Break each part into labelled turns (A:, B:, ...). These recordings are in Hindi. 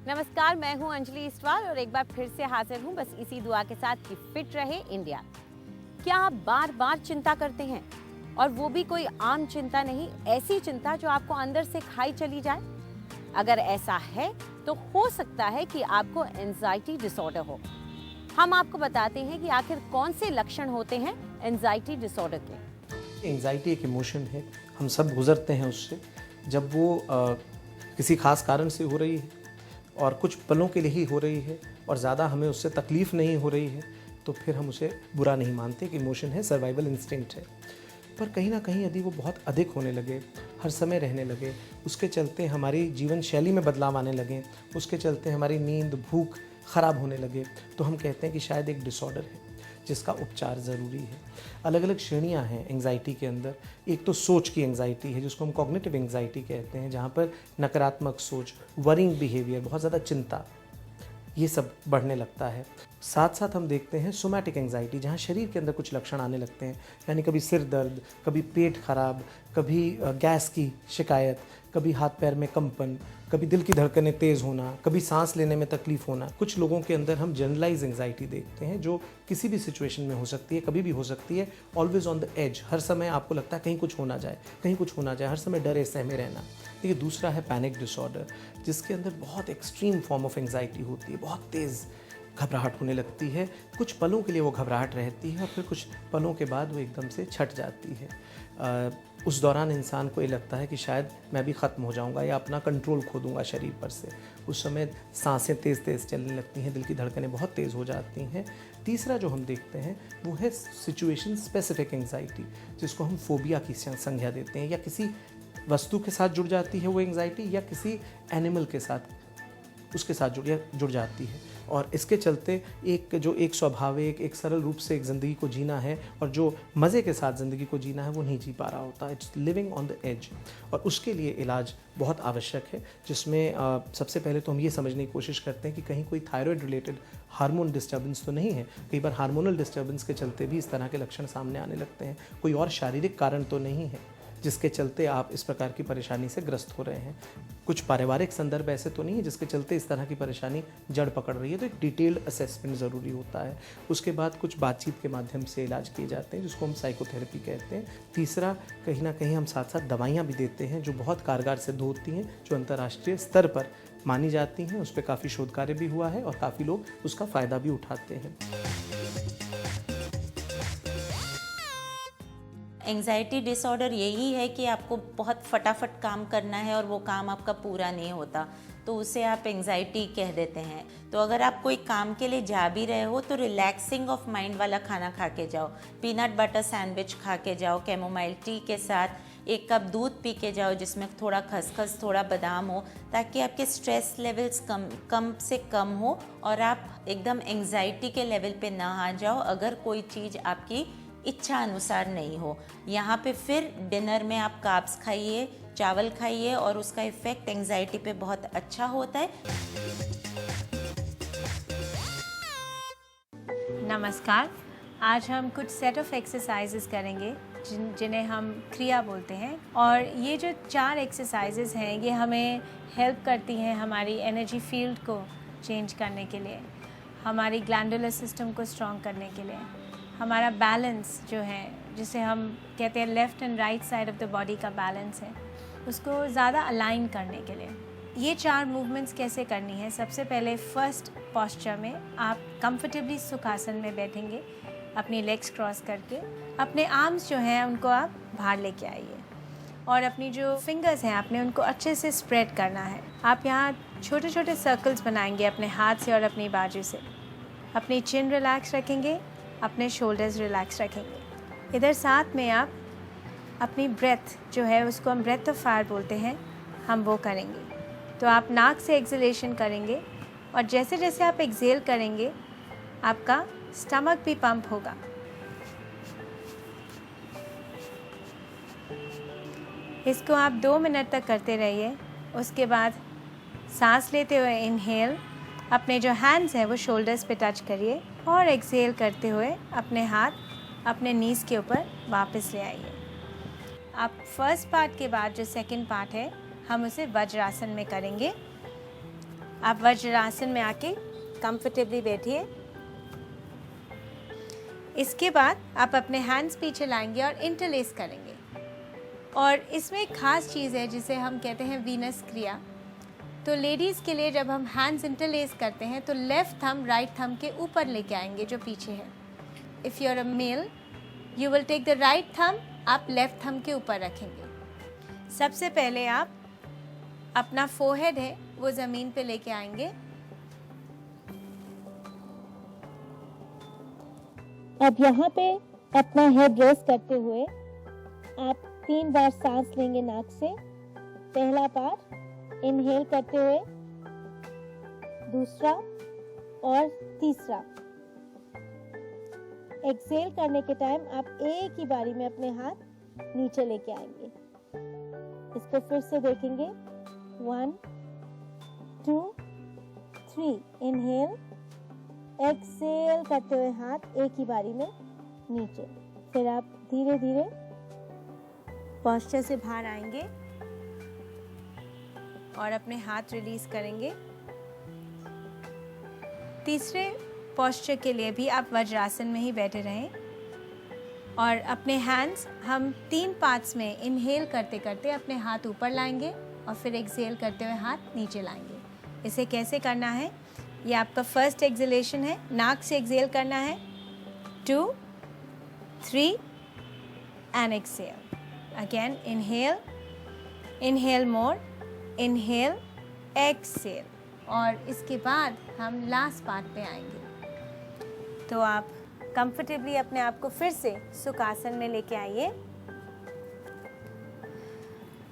A: नमस्कार, मैं हूं अंजलि इस्वाल और एक बार फिर से हाजिर हूं बस इसी दुआ के साथ कि फिट रहे इंडिया। क्या आप बार बार चिंता करते हैं और वो भी कोई आम चिंता नहीं, ऐसी चिंता जो आपको अंदर से खाई चली जाए? अगर ऐसा है तो हो सकता है कि आपको एंजाइटी डिसऑर्डर हो। हम आपको बताते हैं कि आखिर कौन से लक्षण होते हैं एंजाइटी डिसऑर्डर के।
B: एंजाइटी एक इमोशन है, हम सब गुजरते हैं उससे। जब वो किसी खास कारण से हो रही है और कुछ पलों के लिए ही हो रही है और ज़्यादा हमें उससे तकलीफ़ नहीं हो रही है, तो फिर हम उसे बुरा नहीं मानते कि इमोशन है, सर्वाइवल इंस्टिंक्ट है। पर कहीं ना कहीं यदि वो बहुत अधिक होने लगे, हर समय रहने लगे, उसके चलते हमारी जीवन शैली में बदलाव आने लगे, उसके चलते हमारी नींद, भूख ख़राब होने लगे, तो हम कहते हैं कि शायद एक डिसऑर्डर है जिसका उपचार ज़रूरी है। अलग अलग श्रेणियां हैं एंग्जाइटी के अंदर। एक तो सोच की एंग्जाइटी है जिसको हम कॉग्निटिव एंग्जाइटी कहते हैं, जहाँ पर नकारात्मक सोच, वरिंग बिहेवियर, बहुत ज़्यादा चिंता, ये सब बढ़ने लगता है। साथ साथ हम देखते हैं सोमैटिक एंग्जाइटी, जहाँ शरीर के अंदर कुछ लक्षण आने लगते हैं, यानी कभी सिर दर्द, कभी पेट खराब, कभी गैस की शिकायत, कभी हाथ पैर में कंपन, कभी दिल की धड़कनें तेज़ होना, कभी सांस लेने में तकलीफ होना। कुछ लोगों के अंदर हम जनरलाइज एंग्जाइटी देखते हैं जो किसी भी सिचुएशन में हो सकती है, कभी भी हो सकती है, ऑलवेज ऑन द एज। हर समय आपको लगता है कहीं कुछ होना जाए, कहीं कुछ होना जाए, हर समय डरे सहमे रहना। देखिए, दूसरा है पैनिक डिसऑर्डर, जिसके अंदर बहुत एक्सट्रीम फॉर्म ऑफ एंग्जाइटी होती है, बहुत तेज़ घबराहट होने लगती है। कुछ पलों के लिए वो घबराहट रहती है और फिर कुछ पलों के बाद वो एकदम से छट जाती है। उस दौरान इंसान को ये लगता है कि शायद मैं भी ख़त्म हो जाऊंगा या अपना कंट्रोल खो दूंगा शरीर पर से। उस समय सांसें तेज़ तेज़ चलने लगती हैं, दिल की धड़कनें बहुत तेज़ हो जाती हैं। तीसरा जो हम देखते हैं वो है सिचुएशन स्पेसिफिक एंग्जाइटी, जिसको हम फोबिया की संज्ञा देते हैं। या किसी वस्तु के साथ जुड़ जाती है वो एंग्जाइटी, या किसी एनिमल के साथ, उसके साथ जुड़ जाती है। और इसके चलते एक स्वाभाविक, एक सरल रूप से एक ज़िंदगी को जीना है और जो मज़े के साथ ज़िंदगी को जीना है वो नहीं जी पा रहा होता। It's living on the edge. और उसके लिए इलाज बहुत आवश्यक है, जिसमें सबसे पहले तो हम ये समझने की कोशिश करते हैं कि कहीं कोई थायराइड रिलेटेड हार्मोन डिस्टर्बेंस तो नहीं है। कई बार हार्मोनल डिस्टर्बेंस के चलते भी इस तरह के लक्षण सामने आने लगते हैं। कोई और शारीरिक कारण तो नहीं है जिसके चलते आप इस प्रकार की परेशानी से ग्रस्त हो रहे हैं। कुछ पारिवारिक संदर्भ ऐसे तो नहीं है जिसके चलते इस तरह की परेशानी जड़ पकड़ रही है। तो एक डिटेल्ड असेसमेंट ज़रूरी होता है। उसके बाद कुछ बातचीत के माध्यम से इलाज किए जाते हैं, जिसको हम साइकोथेरेपी कहते हैं। तीसरा, कहीं ना कहीं हम साथ साथ दवाइयाँ भी देते हैं जो बहुत कारगर सिद्ध होती हैं, जो अंतर्राष्ट्रीय स्तर पर मानी जाती हैं। उस पर काफ़ी शोध कार्य भी हुआ है और काफ़ी लोग उसका फ़ायदा भी उठाते हैं।
C: एंग्जाइटी डिसऑर्डर यही है कि आपको बहुत फटाफट काम करना है और वो काम आपका पूरा नहीं होता, तो उसे आप एंग्जाइटी कह देते हैं। तो अगर आप कोई काम के लिए जा भी रहे हो तो रिलैक्सिंग ऑफ माइंड वाला खाना खा के जाओ, पीनट बटर सैंडविच खा के जाओ, कैमोमाइल टी के साथ 1 कप दूध पी के जाओ जिसमें थोड़ा खसखस, थोड़ा बादाम हो, ताकि आपके स्ट्रेस लेवल्स कम से कम हो और आप एकदम एंग्जाइटी के लेवल पे ना आ जाओ अगर कोई चीज़ आपकी इच्छा अनुसार नहीं हो। यहाँ पे फिर डिनर में आप कार्ब्स खाइए, चावल खाइए और उसका इफ़ेक्ट एंग्जाइटी पे बहुत अच्छा होता है।
D: नमस्कार, आज हम कुछ सेट ऑफ एक्सरसाइजेस करेंगे जिन्हें हम क्रिया बोलते हैं। और ये जो 4 एक्सरसाइजेस हैं ये हमें हेल्प करती हैं हमारी एनर्जी फील्ड को चेंज करने के लिए, हमारी ग्लैंडुलर सिस्टम को स्ट्रॉन्ग करने के लिए, हमारा बैलेंस जो है, जिसे हम कहते हैं left and right side of the body का बैलेंस है, उसको ज़्यादा अलाइन करने के लिए। ये 4 मूवमेंट्स कैसे करनी है? सबसे पहले फर्स्ट पोस्चर में आप कंफर्टेबली सुखासन में बैठेंगे, अपनी लेग्स क्रॉस करके। अपने आर्म्स जो हैं उनको आप बाहर लेके आइए और अपनी जो फिंगर्स हैं आपने उनको अच्छे से स्प्रेड करना है। आप यहाँ छोटे छोटे सर्कल्स बनाएंगे अपने हाथ से और अपनी बाजू से। अपनी चिन रिलैक्स रखेंगे, अपने शोल्डर्स रिलैक्स रखेंगे। इधर साथ में आप अपनी ब्रेथ जो है उसको हम ब्रेथ ऑफ फायर बोलते हैं, हम वो करेंगे। तो आप नाक से एक्सहेलेशन करेंगे और जैसे जैसे आप एक्सहेल करेंगे आपका स्टमक भी पंप होगा। इसको आप 2 मिनट तक करते रहिए। उसके बाद सांस लेते हुए इनहेल, अपने जो हैंड्स हैं वो शोल्डर्स पे टच करिए और एक्सहेल करते हुए अपने हाथ अपने नीज़ के ऊपर वापस ले आइए। आप फर्स्ट पार्ट के बाद जो सेकंड पार्ट है हम उसे वज्रासन में करेंगे। आप वज्रासन में आके कंफर्टेबली बैठिए। इसके बाद आप अपने हैंड्स पीछे लाएंगे और इंटरलेस करेंगे। और इसमें एक खास चीज़ है जिसे हम कहते हैं वीनस क्रिया। तो लेडीज़ के लिए जब हम हैंड्स इंटरलेस करते हैं तो लेफ़्ट थंब राइट थंब के ऊपर लेके आएंगे जो पीछे है। If you are a male you will take the right thumb, आप लेफ़्ट थंब के ऊपर रखेंगे। सबसे पहले आप अपना फोरहेड है वो ज़मीन पे लेके आएंगे।
E: अब यहाँ पे अपना हेड रेस्ट करते हुए आप 3 बार सांस लेंगे नाक से। पहला बार इनहेल करते हुए, दूसरा और तीसरा। एक्सहेल करने के टाइम आप एक ही बारी में अपने हाथ नीचे लेके आएंगे। इसको फिर से देखेंगे। 1 2 3 इनहेल, एक्सहेल करते हुए हाथ एक ही बारी में नीचे। फिर आप धीरे धीरे
D: पोस्चर से बाहर आएंगे और अपने हाथ रिलीज करेंगे। तीसरे पोस्चर के लिए भी आप वज्रासन में ही बैठे रहें और अपने हैंड्स हम 3 पार्ट्स में इनहेल करते करते अपने हाथ ऊपर लाएंगे और फिर एक्सहेल करते हुए हाथ नीचे लाएंगे। इसे कैसे करना है? ये आपका फर्स्ट एक्सहेलेशन है, नाक से एक्सहेल करना है। 2 3 and exhale. Again inhale, inhale more, inhale, exhale. और इसके बाद हम लास्ट पार्ट पे आएंगे। तो आप कंफर्टेबली अपने आप को फिर से सुखासन में लेके आइए,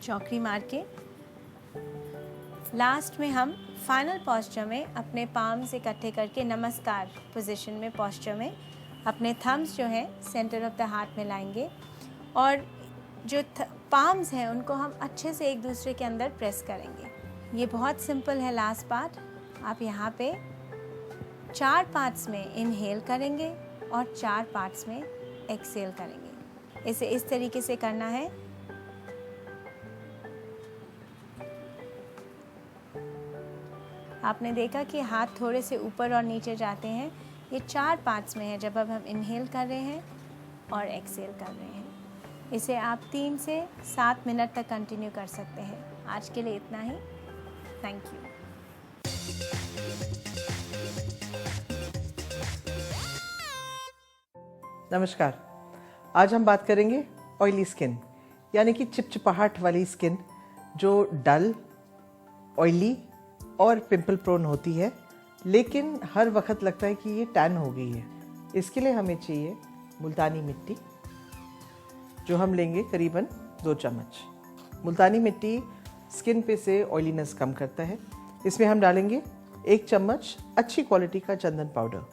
D: चौकड़ी मार के। लास्ट में हम फाइनल पोस्चर में अपने पाम्स इकट्ठे करके नमस्कार पोजीशन में, पोस्चर में अपने थम्स जो हैं सेंटर ऑफ द हार्ट में लाएंगे और जो पाम्स हैं उनको हम अच्छे से एक दूसरे के अंदर प्रेस करेंगे। ये बहुत सिंपल है लास्ट पार्ट। आप यहाँ पे 4 पार्ट्स में इनहेल करेंगे और 4 पार्ट्स में एक्सहेल करेंगे। इसे इस तरीके से करना है। आपने देखा कि हाथ थोड़े से ऊपर और नीचे जाते हैं। ये 4 पार्ट्स में है जब अब हम इनहेल कर रहे हैं और एक्सहेल कर रहे हैं। इसे आप 3 से 7 मिनट तक कंटिन्यू कर सकते हैं। आज के लिए इतना ही। Thank you.
F: नमस्कार। आज हम बात करेंगे ऑयली स्किन, यानी कि चिपचिपाहट वाली स्किन जो डल, ऑयली और पिंपल प्रोन होती है, लेकिन हर वक्त लगता है कि ये टैन हो गई है। इसके लिए हमें चाहिए मुल्तानी मिट्टी, जो हम लेंगे करीबन 2 चम्मच। मुल्तानी मिट्टी स्किन पे से ऑयलीनेस कम करता है। इसमें हम डालेंगे 1 चम्मच अच्छी क्वालिटी का चंदन पाउडर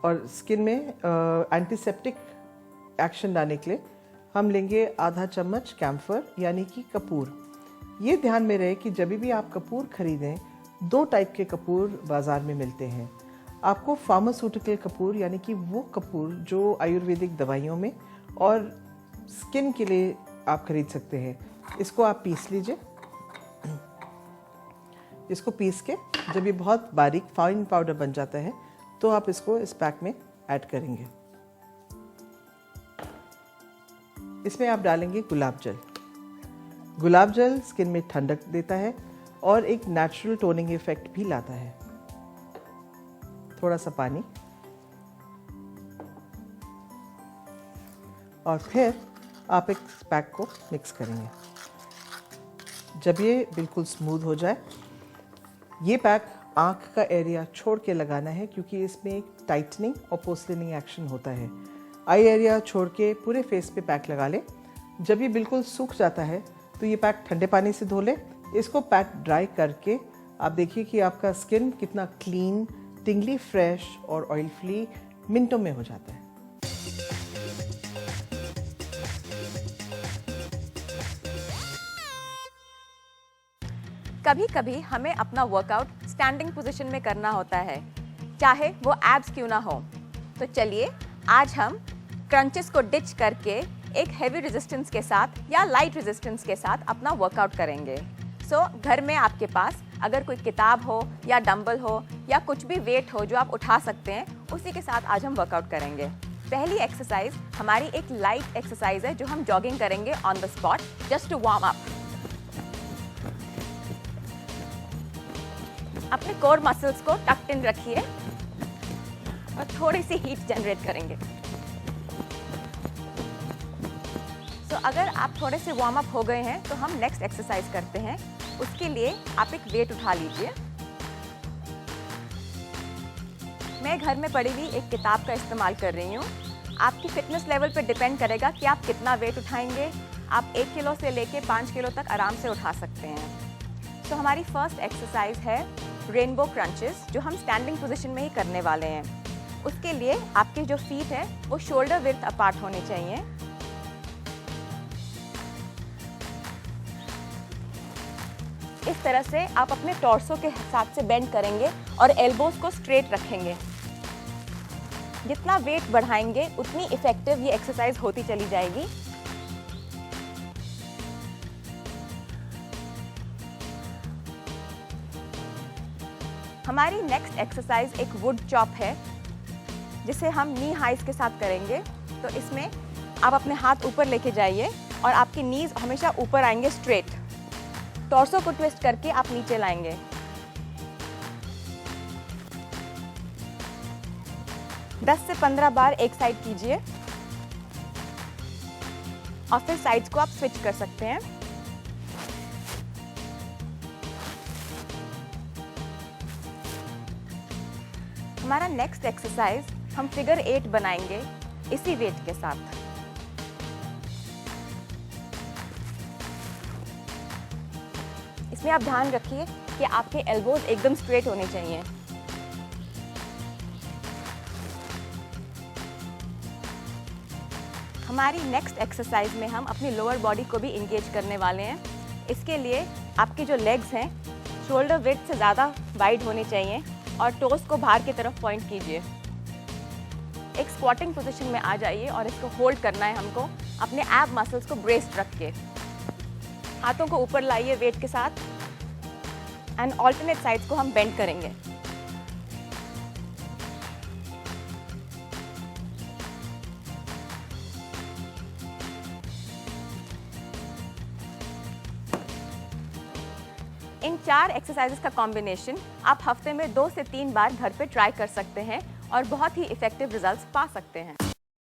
F: और स्किन में एंटीसेप्टिक एक्शन लाने के लिए हम लेंगे आधा चम्मच कैम्फर यानी कि कपूर। ये ध्यान में रहे कि जब भी आप कपूर खरीदें, 2 टाइप के कपूर बाज़ार में मिलते हैं। आपको फार्मास्यूटिकल कपूर यानी कि वो कपूर जो आयुर्वेदिक दवाइयों में और स्किन के लिए आप खरीद सकते हैं। इसको आप पीस लीजिए। इसको पीस के जब ये बहुत बारीक फाइन पाउडर बन जाता है तो आप इसको इस पैक में ऐड करेंगे। इसमें आप डालेंगे गुलाब जल। गुलाब जल स्किन में ठंडक देता है और एक नेचुरल टोनिंग इफेक्ट भी लाता है। थोड़ा सा पानी और फिर आप एक पैक को मिक्स करेंगे। जब ये बिल्कुल स्मूथ हो जाए, ये पैक आँख का एरिया छोड़ के लगाना है क्योंकि इसमें एक टाइटनिंग और पोर्सलिनिंग एक्शन होता है। आई एरिया छोड़ के पूरे फेस पे पैक लगा ले। जब ये बिल्कुल सूख जाता है तो ये पैक ठंडे पानी से धो ले। इसको पैक ड्राई करके आप देखिए कि आपका स्किन कितना क्लीन, टिंगली, फ्रेश और ऑयल फ्री मिनटों में हो जाता है।
G: कभी कभी हमें अपना वर्कआउट स्टैंडिंग पोजीशन में करना होता है, चाहे वो एब्स क्यों ना हो। तो चलिए आज हम क्रंचेस को डिच करके एक हेवी रेजिस्टेंस के साथ या लाइट रेजिस्टेंस के साथ अपना वर्कआउट करेंगे। सो घर में आपके पास अगर कोई किताब हो या डंबल हो या कुछ भी वेट हो जो आप उठा सकते हैं, उसी के साथ आज हम वर्कआउट करेंगे। पहली एक्सरसाइज हमारी एक लाइट एक्सरसाइज है जो हम जॉगिंग करेंगे on the spot, just to warm up. अपने कोर मसल्स को टक्ड इन रखिए और थोड़ी सी हीट जनरेट करेंगे। अगर आप थोड़े से वार्म अप हो गए हैं तो हम नेक्स्ट एक्सरसाइज करते हैं। उसके लिए आप एक वेट उठा लीजिए। मैं घर में पड़ी हुई एक किताब का इस्तेमाल कर रही हूँ। आपकी फिटनेस लेवल पर डिपेंड करेगा कि आप कितना वेट उठाएंगे। आप 1 किलो से लेके 5 किलो तक आराम से उठा सकते हैं। तो हमारी फर्स्ट एक्सरसाइज है रेनबो क्रंचेस, जो हम स्टैंडिंग पोजीशन में ही करने वाले हैं। उसके लिए आपके जो फीट है वो शोल्डर विड्थ अपार्ट होने चाहिए। इस तरह से आप अपने टॉर्सो के हिसाब से बेंड करेंगे और एल्बोज को स्ट्रेट रखेंगे। जितना वेट बढ़ाएंगे उतनी इफेक्टिव ये एक्सरसाइज होती चली जाएगी। हमारी नेक्स्ट एक्सरसाइज एक वुड चॉप है, जिसे हम नी हाइज के साथ करेंगे। तो इसमें आप अपने हाथ ऊपर लेके जाइए और आपकी नीज हमेशा ऊपर आएंगे स्ट्रेट। टॉर्सो को ट्विस्ट करके आप नीचे लाएंगे। दस से 15 बार एक साइड कीजिए और फिर साइड्स को आप स्विच कर सकते हैं। हमारा नेक्स्ट एक्सरसाइज हम फिगर 8 बनाएंगे इसी वेट के साथ। इसमें आप ध्यान रखिए कि आपके एल्बोज एकदम स्ट्रेट होने चाहिए। हमारी नेक्स्ट एक्सरसाइज में हम अपनी लोअर बॉडी को भी इंगेज करने वाले हैं। इसके लिए आपके जो लेग्स हैं शोल्डर विड्थ से ज़्यादा वाइड होने चाहिए और टोस को बाहर की तरफ पॉइंट कीजिए। एक स्क्वाटिंग पोजीशन में आ जाइए और इसको होल्ड करना है हमको, अपने एब मसल्स को ब्रेस्ड रख के। हाथों को ऊपर लाइए वेट के साथ एंड ऑल्टरनेट साइड्स को हम बेंड करेंगे। इन 4 एक्सरसाइजेस का कॉम्बिनेशन आप हफ्ते में 2 से 3 बार घर पे ट्राई कर सकते हैं और बहुत ही इफेक्टिव रिजल्ट्स पा सकते हैं।